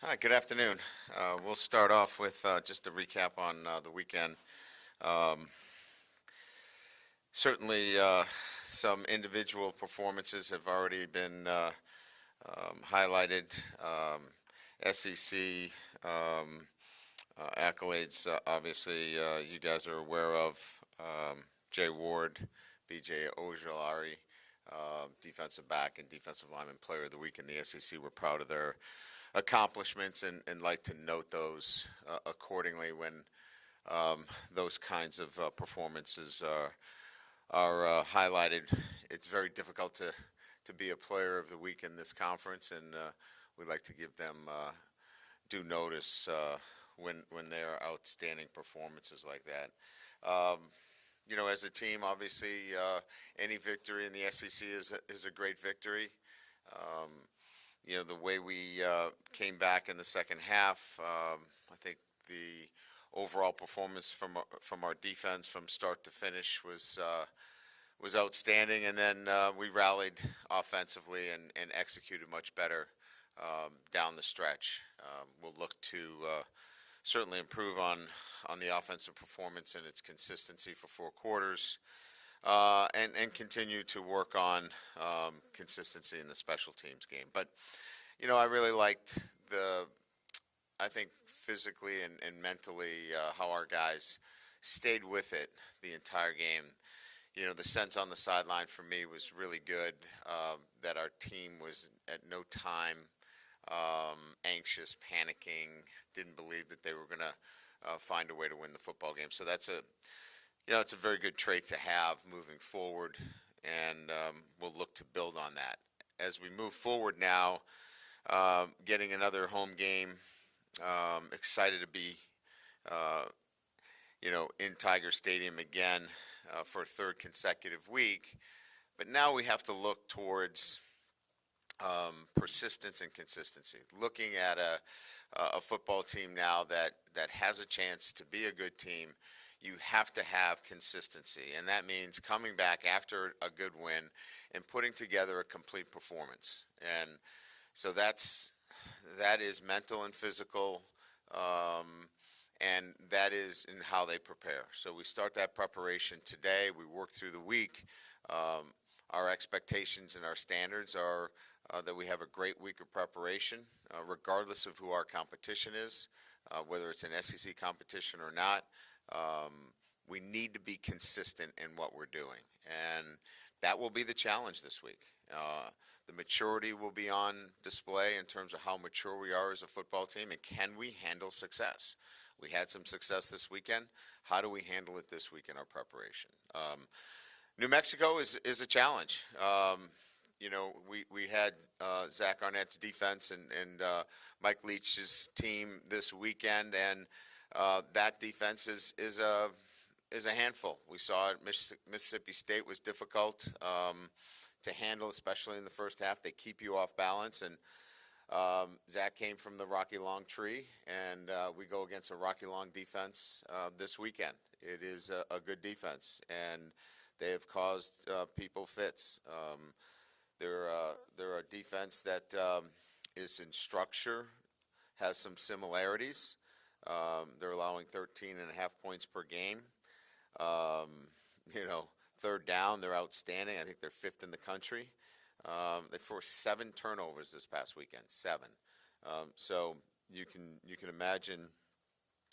Hi, good afternoon. We'll start off with just a recap on the weekend. Um, Certainly, some individual performances have already been highlighted. SEC accolades, obviously, you guys are aware of. Jay Ward, BJ Ojolari, defensive back and defensive lineman player of the week in the SEC. We're proud of their accomplishments and like to note those accordingly when those kinds of performances are highlighted. It's very difficult to be a player of the week in this conference, and we like to give them due notice when they are outstanding performances like that. As a team, obviously, any victory in the SEC is a great victory. Um, the way we came back in the second half, I think the overall performance from our defense from start to finish was outstanding, and then we rallied offensively and executed much better down the stretch. We'll look to certainly improve on the offensive performance and its consistency for 4 quarters, and continue to work on consistency in the special teams game. But I really liked I think physically and mentally how our guys stayed with it the entire game. The sense on the sideline for me was really good, that our team was at no time anxious, panicking, didn't believe that they were going to find a way to win the football game. So it's a very good trait to have moving forward, and we'll look to build on that. As we move forward now, getting another home game, excited to be, in Tiger Stadium again for a third consecutive week. But now we have to look towards persistence and consistency. Looking at a football team now that has a chance to be a good team, you have to have consistency, and that means coming back after a good win and putting together a complete performance. And so that is mental and physical, and that is in how they prepare. So we start that preparation today. We work through the week. Our expectations and our standards are that we have a great week of preparation, regardless of who our competition is, whether it's an SEC competition or not. We need to be consistent in what we're doing, and that will be the challenge this week. The maturity will be on display in terms of how mature we are as a football team, and can we handle success? We had some success this weekend. How do we handle it this week in our preparation? New Mexico is a challenge. We had Zach Arnett's defense and Mike Leach's team this weekend, and that defense is a handful. We saw it. Mississippi State was difficult to handle, especially in the first half. They keep you off balance, and Zach came from the Rocky Long tree, and we go against a Rocky Long defense this weekend. It is a good defense, and they have caused people fits. They're a defense that is in structure, has some similarities. They're allowing 13 and a half points per game. Third down, they're outstanding. I think they're fifth in the country. They forced 7 turnovers this past weekend, 7. So you can imagine,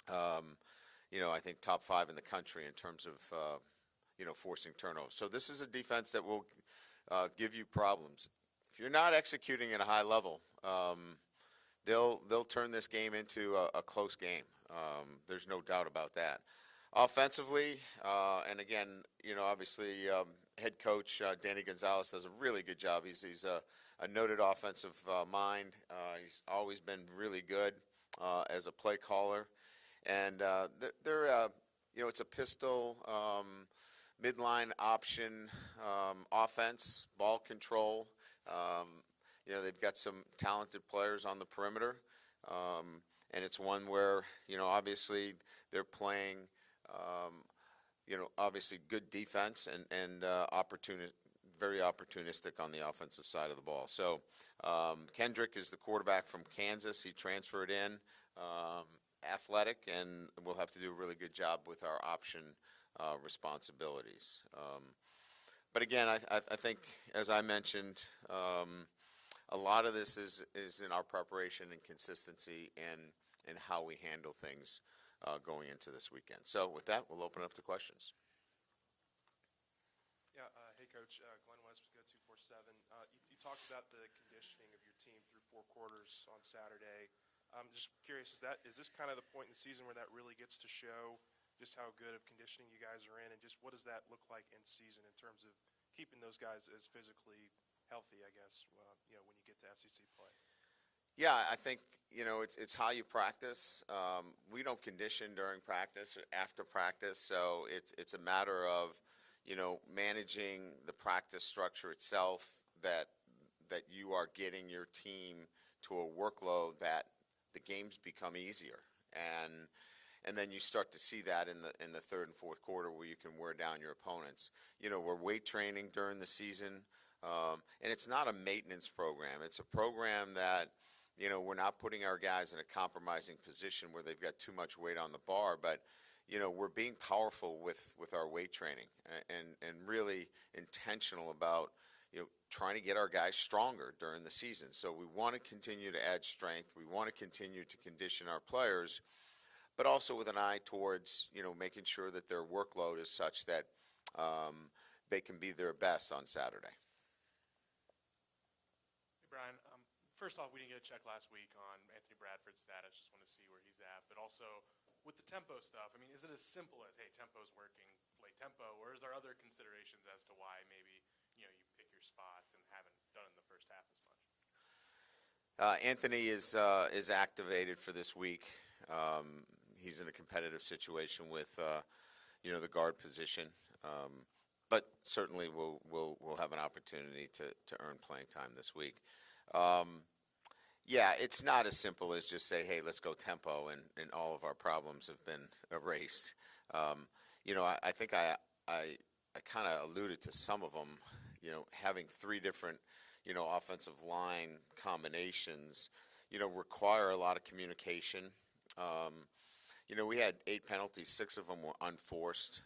I think top 5 in the country in terms of, forcing turnovers. So this is a defense that will give you problems. If you're not executing at a high level, they'll turn this game into a close game. There's no doubt about that. Offensively, and again, obviously, head coach Danny Gonzalez does a really good job. He's a noted offensive mind. He's always been really good as a play caller, and it's a pistol midline option offense, ball control. They've got some talented players on the perimeter, and it's one where obviously they're playing. Obviously good defense and very opportunistic on the offensive side of the ball. So Kendrick is the quarterback from Kansas. He transferred in, athletic, and we'll have to do a really good job with our option responsibilities. But again, I think, as I mentioned, a lot of this is in our preparation and consistency and how we handle things going into this weekend. So with that, we'll open up to questions. Yeah, hey, Coach. Glenn West with Go247. You talked about the conditioning of your team through 4 quarters on Saturday. I'm just curious, is this kind of the point in the season where that really gets to show just how good of conditioning you guys are in, and just what does that look like in season in terms of keeping those guys as physically healthy, I guess, when you get to SEC play? Yeah, I think, it's how you practice. We don't condition during practice or after practice, so it's a matter of, managing the practice structure itself, that you are getting your team to a workload that the games become easier. And then you start to see that in the third and fourth quarter, where you can wear down your opponents. We're weight training during the season, and it's not a maintenance program. It's a program that, we're not putting our guys in a compromising position where they've got too much weight on the bar, but we're being powerful with our weight training, and really intentional about trying to get our guys stronger during the season. So we want to continue to add strength. We want to continue to condition our players, but also with an eye towards making sure that their workload is such that they can be their best on Saturday. Hey, Brian. First off, we didn't get a check last week on Anthony Bradford's status. Just want to see where he's at. But also, with the tempo stuff, is it as simple as, hey, tempo's working, play tempo, or is there other considerations as to why maybe you pick your spots and haven't done it in the first half as much? Anthony is activated for this week. He's in a competitive situation with the guard position, but certainly we'll have an opportunity to earn playing time this week. Yeah, it's not as simple as just say, hey, let's go tempo, and all of our problems have been erased. I think I kind of alluded to some of them. Having 3 different offensive line combinations require a lot of communication. We had 8 penalties. 6 of them were unforced,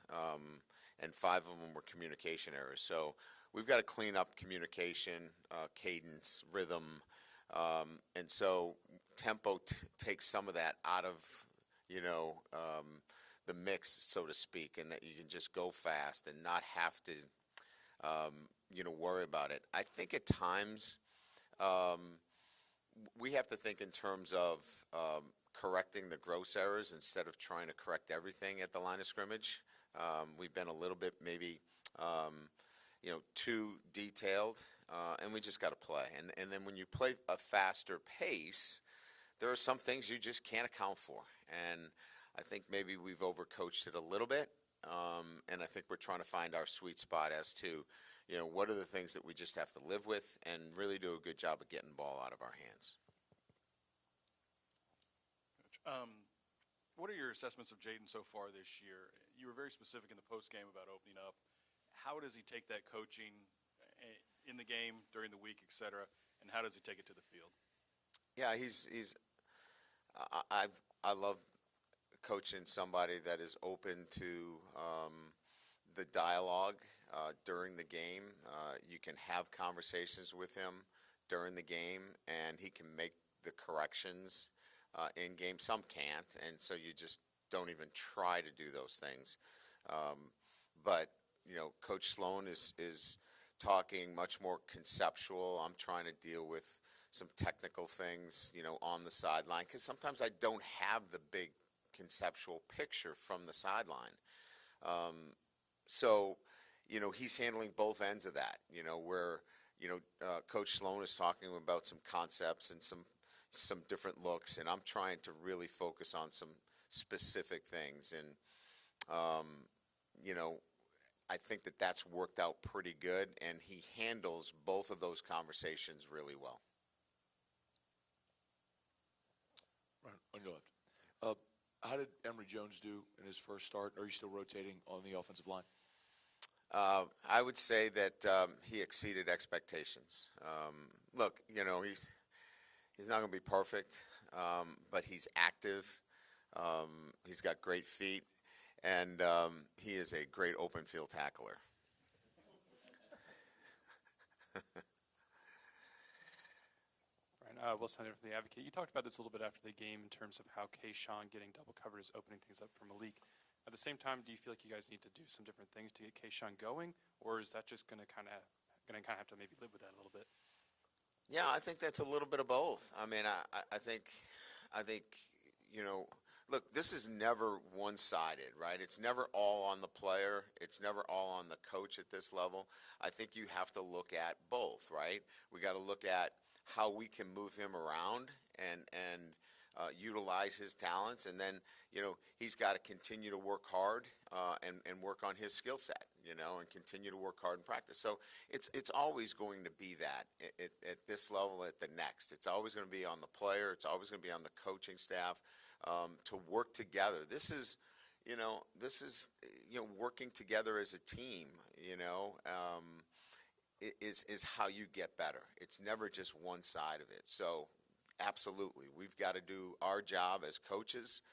and 5 of them were communication errors. So we've got to clean up communication, cadence, rhythm, and so tempo takes some of that out of the mix, so to speak, and that you can just go fast and not have to worry about it. I think at times we have to think in terms of correcting the gross errors instead of trying to correct everything at the line of scrimmage. We've been a little bit maybe too detailed, and we just got to play. And then when you play a faster pace, there are some things you just can't account for. And I think maybe we've overcoached it a little bit, and I think we're trying to find our sweet spot as to, what are the things that we just have to live with and really do a good job of getting the ball out of our hands. What are your assessments of Jaden so far this year? You were very specific in the postgame about opening up. How does he take that coaching in the game, during the week, et cetera, and how does he take it to the field? Yeah, I love coaching somebody that is open to the dialogue during the game. You can have conversations with him during the game, and he can make the corrections in game. Some can't, and so you just don't even try to do those things. But Coach Sloan is talking much more conceptual. I'm trying to deal with some technical things, on the sideline, because sometimes I don't have the big conceptual picture from the sideline. So, he's handling both ends of that, where, Coach Sloan is talking about some concepts and some different looks, and I'm trying to really focus on some specific things. And, I think that that's worked out pretty good, and he handles both of those conversations really well. Right, on your left. How did Emory Jones do in his first start? Are you still rotating on the offensive line? I would say that he exceeded expectations. Look, he's not going to be perfect, but he's active. He's got great feet, and he is a great open field tackler. Ryan, Will Snyder from The Advocate. You talked about this a little bit after the game in terms of how Kayshawn getting double covered is opening things up for Malik. At the same time, do you feel like you guys need to do some different things to get Kayshawn going, or is that just going to kind of have to maybe live with that a little bit? Yeah, I think that's a little bit of both. I mean, I think, look, this is never one-sided, right? It's never all on the player. It's never all on the coach at this level. I think you have to look at both, right? We got to look at how we can move him around and utilize his talents, and then he's got to continue to work hard and work on his skill set, and continue to work hard in practice. So it's always going to be that at this level, at the next. It's always going to be on the player. It's always going to be on the coaching staff to work together. This is working together as a team. Is how you get better. It's never just one side of it. So absolutely, we've got to do our job as coaches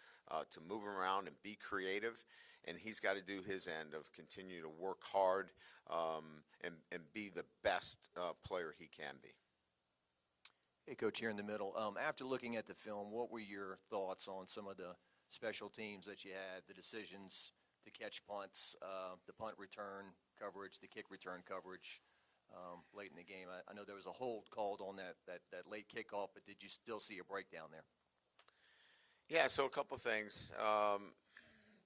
to move him around and be creative, and he's got to do his end of continue to work hard and be the best player he can be. Hey, Coach, here in the middle. After looking at the film, what were your thoughts on some of the special teams that you had, the decisions to catch punts, the punt return coverage, the kick return coverage late in the game? I know there was a hold called on that late kickoff, but did you still see a breakdown there? Yeah, so a couple things.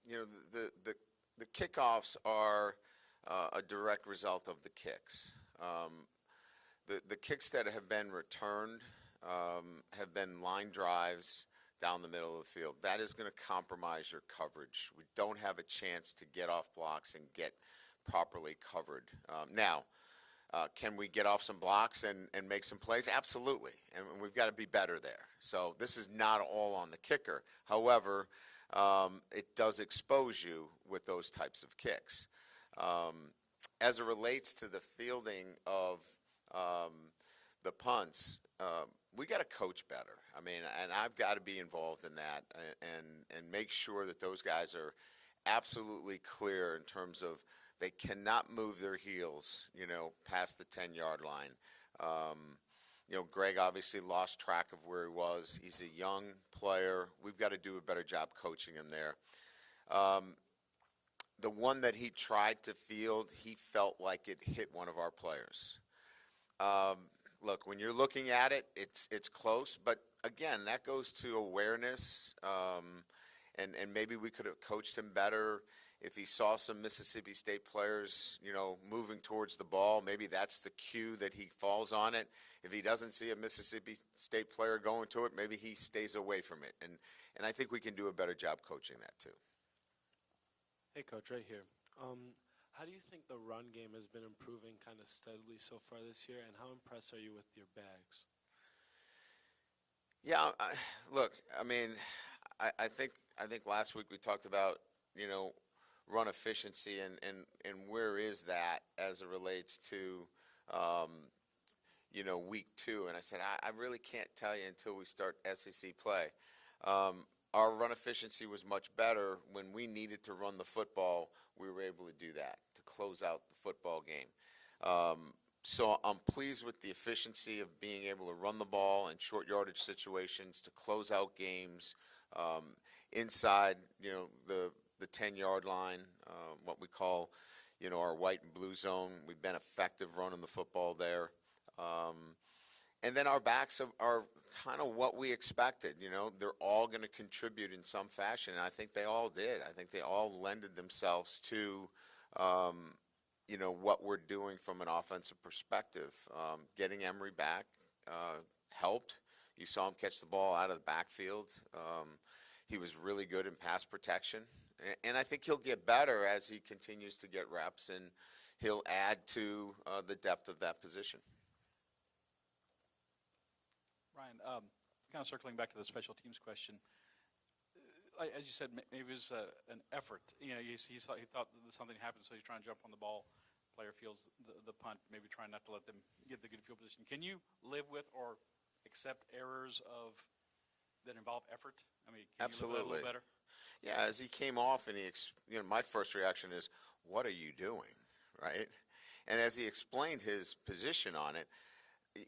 The kickoffs are a direct result of the kicks. The kicks that have been returned have been line drives down the middle of the field. That is going to compromise your coverage. We don't have a chance to get off blocks and get properly covered. Now, can we get off some blocks and make some plays? Absolutely, and we've got to be better there. So this is not all on the kicker. However, it does expose you with those types of kicks. As it relates to the fielding of the punts, we got to coach better. I mean, and I've got to be involved in that and make sure that those guys are absolutely clear in terms of they cannot move their heels, past the 10-yard line. Greg obviously lost track of where he was. He's a young player. We've got to do a better job coaching him there. The one that he tried to field, he felt like it hit one of our players. Look, when you're looking at it, it's close, but again, that goes to awareness, and maybe we could have coached him better. If he saw some Mississippi State players, moving towards the ball, maybe that's the cue that he falls on it. If he doesn't see a Mississippi State player going to it, maybe he stays away from it. And I think we can do a better job coaching that too. Hey, Coach, right here. How do you think the run game has been improving kind of steadily so far this year, and how impressed are you with your bags? Yeah, look, I mean, I think last week we talked about, run efficiency and where is that as it relates to, week 2. And I said, I really can't tell you until we start SEC play. Our run efficiency was much better. When we needed to run the football, we were able to do that, to close out the football game. So I'm pleased with the efficiency of being able to run the ball in short yardage situations, to close out games inside, the 10-yard line, what we call, our white and blue zone. We've been effective running the football there. And then our backs are kind of what we expected. They're all going to contribute in some fashion, and I think they all did. I think they all lended themselves to, what we're doing from an offensive perspective. Getting Emery back helped. You saw him catch the ball out of the backfield. He was really good in pass protection. And I think he'll get better as he continues to get reps, and he'll add to the depth of that position. Ryan, kind of circling back to the special teams question, as you said, maybe it was an effort. He thought that something happened, so he's trying to jump on the ball. player feels the punt, maybe trying not to let them get the good field position. Can you live with or accept errors that involve effort? I mean, can you live with that a Absolutely. little better? Yeah, as he came off and my first reaction is, what are you doing, right? And as he explained his position on it,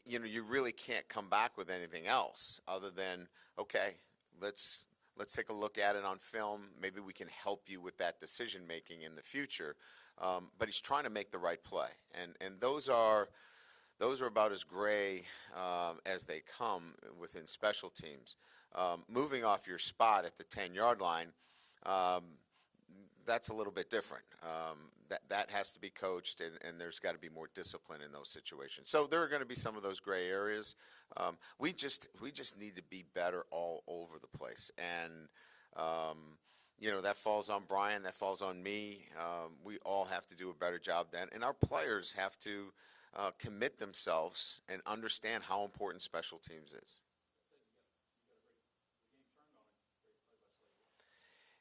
you really can't come back with anything else other than, okay, let's take a look at it on film. Maybe we can help you with that decision making in the future. But he's trying to make the right play, and those are about as gray as they come within special teams. Moving off your spot at the 10-yard line, that's a little bit different. That has to be coached, and there's got to be more discipline in those situations. So there are going to be some of those gray areas. We just need to be better all over the place, and that falls on Brian, that falls on me. We all have to do a better job then, and our players have to commit themselves and understand how important special teams is.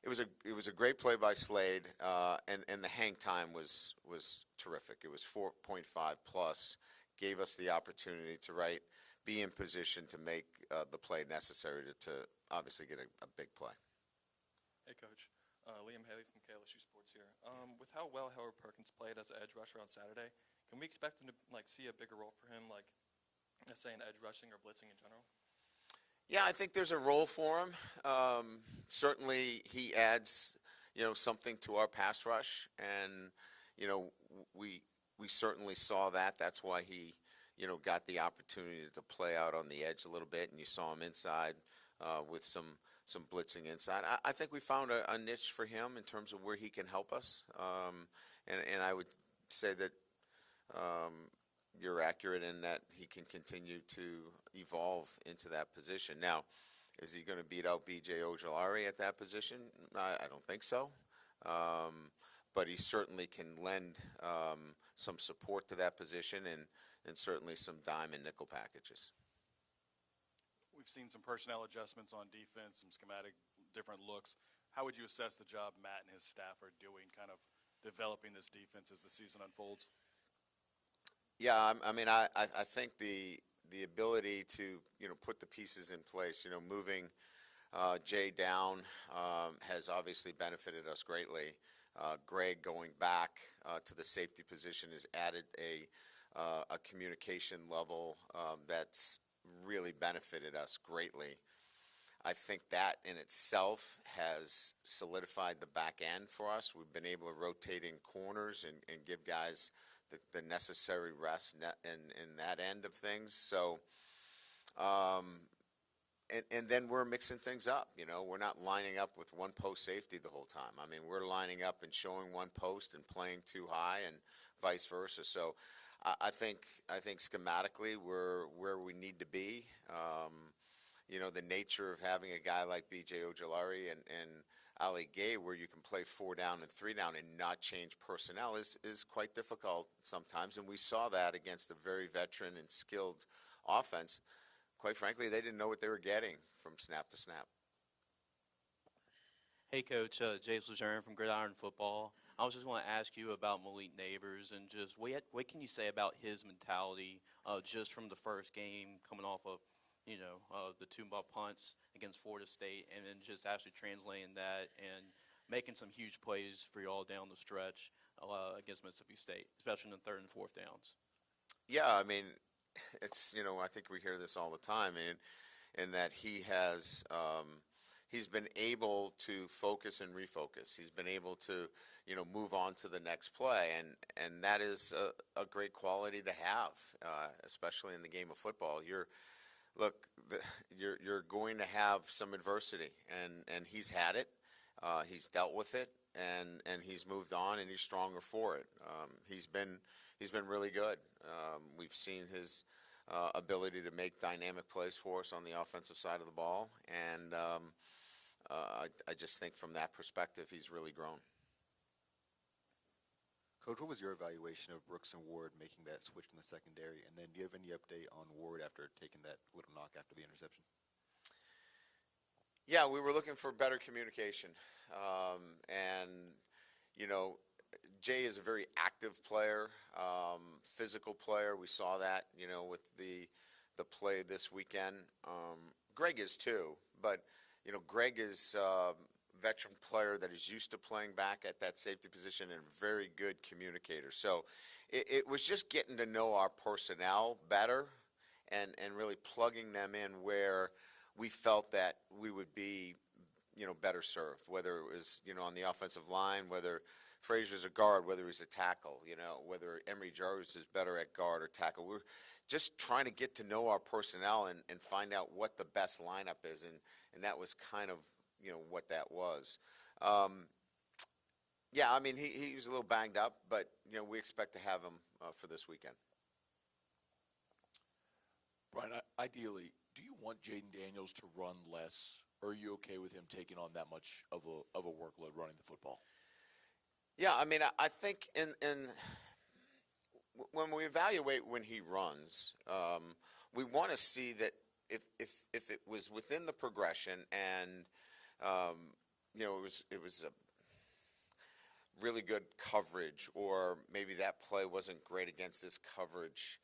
It was a great play by Slade, and the hang time was terrific. It was 4.5 plus, gave us the opportunity to be in position to make the play necessary to obviously get a big play. Hey, Coach. Liam Haley from KLSU Sports here. With how well Howard Perkins played as an edge rusher on Saturday, can we expect him to see a bigger role for him, let's say in edge rushing or blitzing in general? Yeah, I think there's a role for him. Certainly, he adds, something to our pass rush, and we certainly saw that. That's why he, got the opportunity to play out on the edge a little bit, and you saw him inside with some blitzing inside. I think we found a niche for him in terms of where he can help us, and I would say that you're accurate in that he can continue to evolve into that position. Now, is he going to beat out B.J. Ojolari at that position? I don't think so, but he certainly can lend some support to that position and certainly some dime and nickel packages. We've seen some personnel adjustments on defense, some schematic different looks. How would you assess the job Matt and his staff are doing, kind of developing this defense as the season unfolds? Yeah, I mean, I think the ability to put the pieces in place, moving Jay down has obviously benefited us greatly. Greg going back to the safety position has added a communication level that's really benefited us greatly. I think that in itself has solidified the back end for us. We've been able to rotate in corners and give guys the necessary rest in that end of things. So, and then we're mixing things up. We're not lining up with one post safety the whole time. I mean, we're lining up and showing one post and playing too high, and vice versa. So, I think schematically we're where we need to be. The nature of having a guy like B.J. Ojolari and Ali Gay, where you can play 4 down and 3 down and not change personnel, is quite difficult sometimes. And we saw that against a very veteran and skilled offense. Quite frankly, they didn't know what they were getting from snap to snap. Hey, Coach, Jace Lejeune from Gridiron Football. I was just going to ask you about Malik Neighbors and just what can you say about his mentality just from the first game coming off of the 2 punts against Florida State, and then just actually translating that and making some huge plays for y'all down the stretch against Mississippi State, especially in the 3rd and 4th downs. Yeah, I mean, it's I think we hear this all the time, in that he has he's been able to focus and refocus. He's been able to move on to the next play, and that is a great quality to have, especially in the game of football. You're going to have some adversity, and he's had it. He's dealt with it, and he's moved on, and he's stronger for it. He's been really good. We've seen his ability to make dynamic plays for us on the offensive side of the ball, and I just think from that perspective, he's really grown. Coach, what was your evaluation of Brooks and Ward making that switch in the secondary? And then do you have any update on Ward after taking that little knock after the interception? Yeah, we were looking for better communication. And, Jay is a very active player, physical player. We saw that, with the play this weekend. Greg is too, but Greg is a veteran player that is used to playing back at that safety position and a very good communicator. So it was just getting to know our personnel better and really plugging them in where we felt that we would be, better served, whether it was, on the offensive line, whether Frazier's a guard, whether he's a tackle, whether Emory Jarvis is better at guard or tackle. We're just trying to get to know our personnel and find out what the best lineup is, and that was kind of, what that was. Yeah, I mean, he was a little banged up, but, we expect to have him for this weekend. Brian, ideally, do you want Jaden Daniels to run less, or are you okay with him taking on that much of a workload running the football? Yeah, I mean, I think when we evaluate when he runs, we want to see that if it was within the progression and it was a really good coverage, or maybe that play wasn't great against this coverage,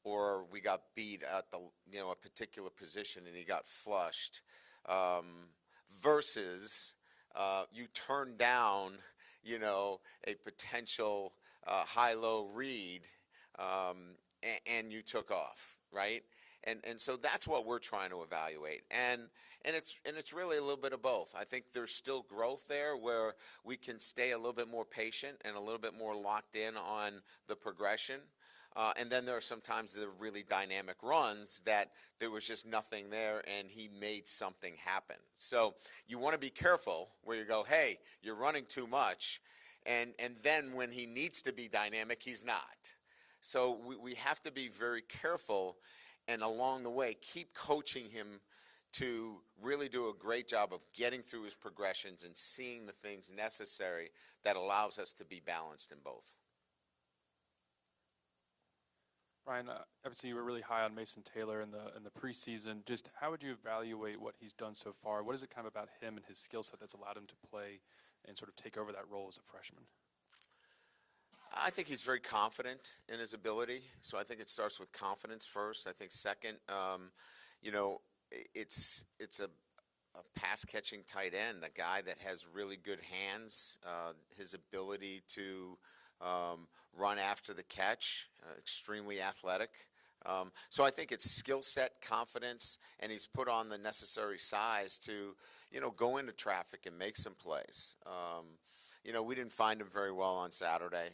or we got beat at the a particular position and he got flushed, versus you turn down a potential high-low read and you took off, right? And so that's what we're trying to evaluate, and it's really a little bit of both. I think there's still growth there where we can stay a little bit more patient and a little bit more locked in on the progression. And then there are sometimes the really dynamic runs that there was just nothing there and he made something happen. So you want to be careful where you go, hey, you're running too much, and then when he needs to be dynamic, he's not. So we have to be very careful, and along the way keep coaching him to really do a great job of getting through his progressions and seeing the things necessary that allows us to be balanced in both. Brian, obviously you were really high on Mason Taylor in the preseason. Just how would you evaluate what he's done so far? What is it kind of about him and his skill set that's allowed him to play and sort of take over that role as a freshman? I think he's very confident in his ability. So I think it starts with confidence first. I think second, it's a pass-catching tight end, a guy that has really good hands, his ability to run after the catch, extremely athletic. So I think it's skill set, confidence, and he's put on the necessary size to, go into traffic and make some plays. We didn't find him very well on Saturday.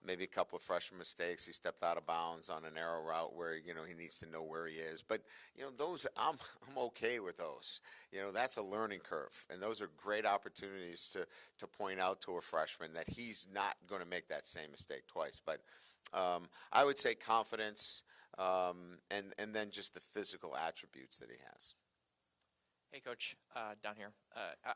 Maybe a couple of freshman mistakes. He stepped out of bounds on an arrow route where, he needs to know where he is. But, those, I'm okay with those. That's a learning curve. And those are great opportunities to point out to a freshman that he's not going to make that same mistake twice. But I would say confidence, and then just the physical attributes that he has. Hey, Coach, down here.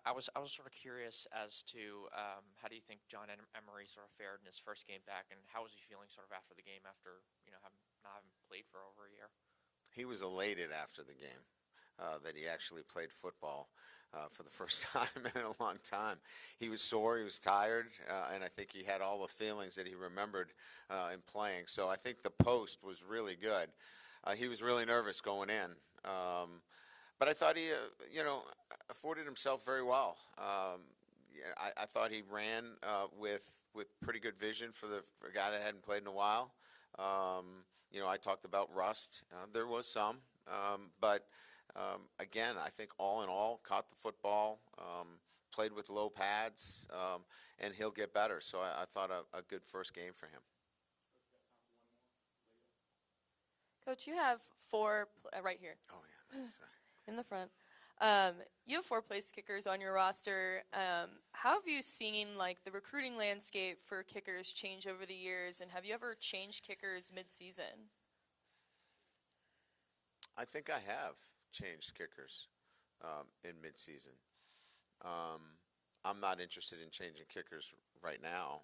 I was sort of curious as to how do you think John Emery sort of fared in his first game back, and how was he feeling sort of after the game after not having played for over a year? He was elated after the game that he actually played football for the first time in a long time. He was sore, he was tired, and I think he had all the feelings that he remembered in playing. So I think the post was really good. He was really nervous going in. But I thought he, afforded himself very well. I thought he ran with pretty good vision for a guy that hadn't played in a while. I talked about rust. There was some, but again, I think all in all, caught the football, played with low pads, and he'll get better. So I thought a good first game for him. Coach, you have four right here. Oh yeah, sorry. In the front. You have 4 place kickers on your roster. How have you seen the recruiting landscape for kickers change over the years, and have you ever changed kickers mid-season? I think I have changed kickers in mid-season. I'm not interested in changing kickers right now.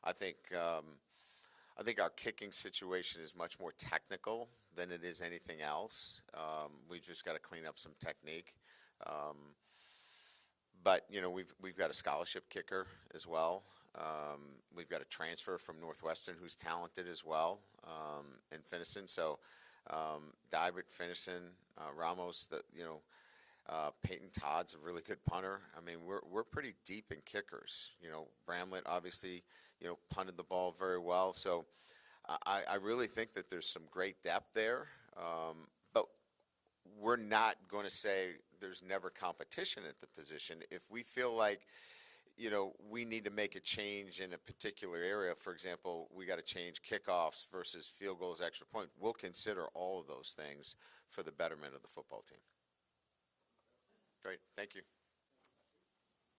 I think our kicking situation is much more technical than it is anything else. We've just got to clean up some technique. But we've got a scholarship kicker as well. We've got a transfer from Northwestern who's talented as well, in Finnison. So Dybert, Finnison, Ramos, Peyton Todd's a really good punter. I mean, we're pretty deep in kickers. Bramlett obviously punted the ball very well. So I really think that there's some great depth there. But we're not going to say there's never competition at the position. If we feel like we need to make a change in a particular area. For example, we got to change kickoffs versus field goals, extra point. We'll consider all of those things for the betterment of the football team. Great. Thank you.